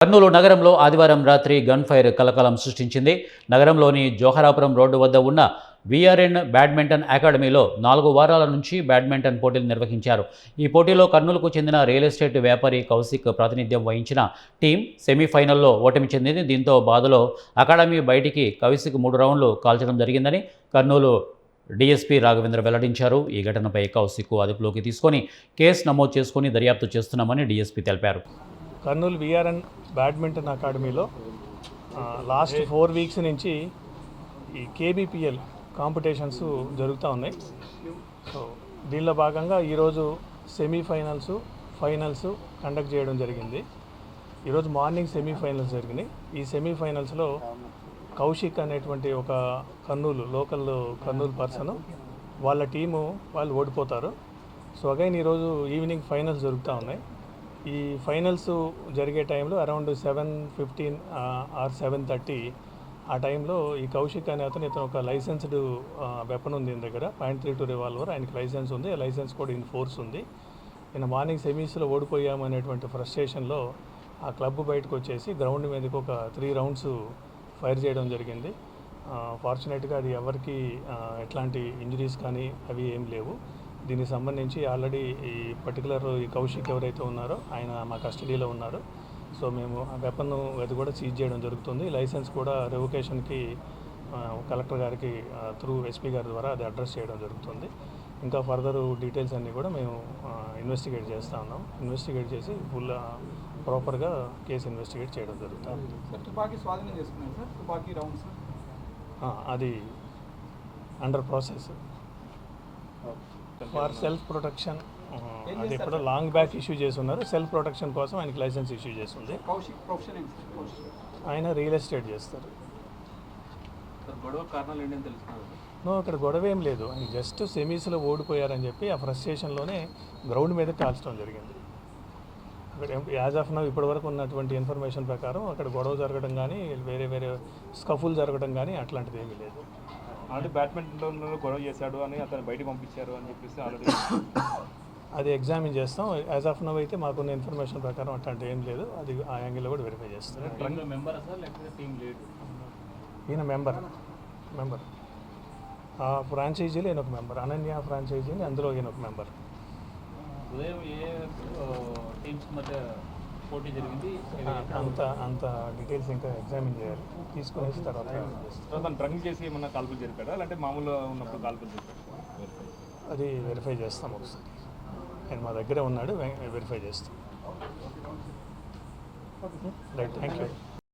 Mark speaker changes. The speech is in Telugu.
Speaker 1: కర్నూలు నగరంలో ఆదివారం రాత్రి గన్ ఫైర్ కలకలం సృష్టించింది. నగరంలోని జోహరాపురం రోడ్డు వద్ద ఉన్న విఆర్ఎన్ బ్యాడ్మింటన్ అకాడమీలో 4 వారాల నుంచి బ్యాడ్మింటన్ పోటీలు నిర్వహించారు. ఈ పోటీలో కర్నూలుకు చెందిన రియల్ ఎస్టేట్ వ్యాపారి కౌశిక్ ప్రాతినిధ్యం వహించిన టీం సెమీఫైనల్లో ఓటమి చెందింది. దీంతో బాధలో అకాడమీ బయటికి కౌశిక్ 3 రౌండ్లు కాల్చడం జరిగిందని కర్నూలు డీఎస్పీ రాఘవేంద్ర వెల్లడించారు. ఈ ఘటనపై కౌశిక్ అదుపులోకి తీసుకొని కేసు నమోదు చేసుకుని దర్యాప్తు చేస్తున్నామని డీఎస్పీ తెలిపారు.
Speaker 2: కర్నూలు విఆర్ఎన్ బ్యాడ్మింటన్ అకాడమీలో లాస్ట్ 4 వీక్స్ నుంచి ఈ కేబీపీఎల్ కాంపిటీషన్స్ జరుగుతూ ఉన్నాయి. సో దీనిలో భాగంగా ఈరోజు సెమీఫైనల్స్ ఫైనల్స్ కండక్ట్ చేయడం జరిగింది. ఈరోజు మార్నింగ్ సెమీఫైనల్స్ జరిగినాయి. ఈ సెమీఫైనల్స్లో కౌశిక్ అనేటువంటి ఒక కర్నూలు పర్సన్ వాళ్ళ టీము వాళ్ళు ఓడిపోతారు. సో అగైన్ ఈరోజు ఈవినింగ్ ఫైనల్స్ జరుగుతూ ఉన్నాయి. ఈ ఫైనల్స్ జరిగే టైంలో అరౌండ్ 7:15 ఆర్ 7:30 ఆ టైంలో ఈ కౌశిక్ అనే ఇతను ఒక లైసెన్స్డ్ వెపన్ ఉంది ఈయన దగ్గర, .32 రివాల్వర్. ఆయనకి లైసెన్స్ ఉంది, లైసెన్స్ కూడా ఇన్ ఫోర్స్ ఉంది. ఈయన మార్నింగ్ సెమీస్లో ఓడిపోయామనేటువంటి ఫ్రస్ట్రేషన్లో ఆ క్లబ్ బయటకు వచ్చేసి గ్రౌండ్ మీదకి ఒక 3 రౌండ్స్ ఫైర్ చేయడం జరిగింది. ఫార్చునేట్గా అది ఎవరికి ఎట్లాంటి ఇంజరీస్ కానీ అవి ఏం లేవు. దీనికి సంబంధించి ఆల్రెడీ ఈ పర్టికులర్ ఈ కౌశిక్ ఎవరైతే ఉన్నారో ఆయన మా కస్టడీలో ఉన్నారు. సో మేము ఆ వెపన్ అది కూడా సీజ్ చేయడం జరుగుతుంది. లైసెన్స్ కూడా రెవొకేషన్కి కలెక్టర్ గారికి త్రూ ఎస్పీ గారి ద్వారా అది అడ్రస్ చేయడం జరుగుతుంది. ఇంకా ఫర్దర్ డీటెయిల్స్ అన్నీ కూడా మేము ఇన్వెస్టిగేట్ చేస్తూ ఉన్నాం. ఇన్వెస్టిగేట్ చేసి ఫుల్ ప్రాపర్గా కేసు ఇన్వెస్టిగేట్ చేయడం జరుగుతుంది. అది under process for self protection. అది ఎప్పుడో లాంగ్ బ్యాక్ ఇష్యూ చేస్తున్నారు. సెల్ఫ్ ప్రొటెక్షన్ కోసం ఆయనకి లైసెన్స్ ఇష్యూ చేస్తుంది. ఆయన రియల్ ఎస్టేట్ చేస్తారు. అక్కడ గొడవ ఏం లేదు. ఆయన జస్ట్ సెమీస్లో ఓడిపోయారని చెప్పి ఆ ఫ్రస్ట్రేషన్లోనే గ్రౌండ్ మీద కాల్చడం జరిగింది. అక్కడ యాజ్ ఆఫ్ నౌ ఇప్పటివరకు ఉన్నటువంటి ఇన్ఫర్మేషన్ ప్రకారం అక్కడ గొడవ జరగడం కానీ వేరే స్కఫుల్ జరగడం కానీ అట్లాంటిది ఏమీ లేదు.
Speaker 3: అంటే బ్యాడ్మింటన్లో గొడవ చేశాడు అని అతను బయటకు పంపించారు అని చెప్పేసి ఆల్రెడీ
Speaker 2: అది ఎగ్జామిన్ చేస్తాం. యాజ్ ఆఫ్ నవ్ అయితే మాకున్న ఇన్ఫర్మేషన్ ప్రకారం అట్లాంటి ఏం లేదు. అది ఆ యాంగిల్లో కూడా వెరిఫై చేస్తాం. ఈయన మెంబర్ ఆ ఫ్రాంచైజీలో ఈయన ఒక మెంబర్, అనన్య ఫ్రాంచైజీని అందులో ఈయన ఒక మెంబర్.
Speaker 3: పోటీ జరిగింది.
Speaker 2: అంత డీటెయిల్స్ ఇంకా ఎగ్జామిన్ చేయాలి. తీసుకునేసి తర్వాత
Speaker 3: తను డ్రింక్ చేసి ఏమన్నా కాల్పులు జరిపాడా అంటే మామూలుగా ఉన్నప్పుడు కాల్పులు జరిపాడు?
Speaker 2: అది వెరిఫై చేస్తాం ఒకసారి. ఆయన మా దగ్గరే ఉన్నాడు, వెరిఫై చేస్తాం. Right, thank you.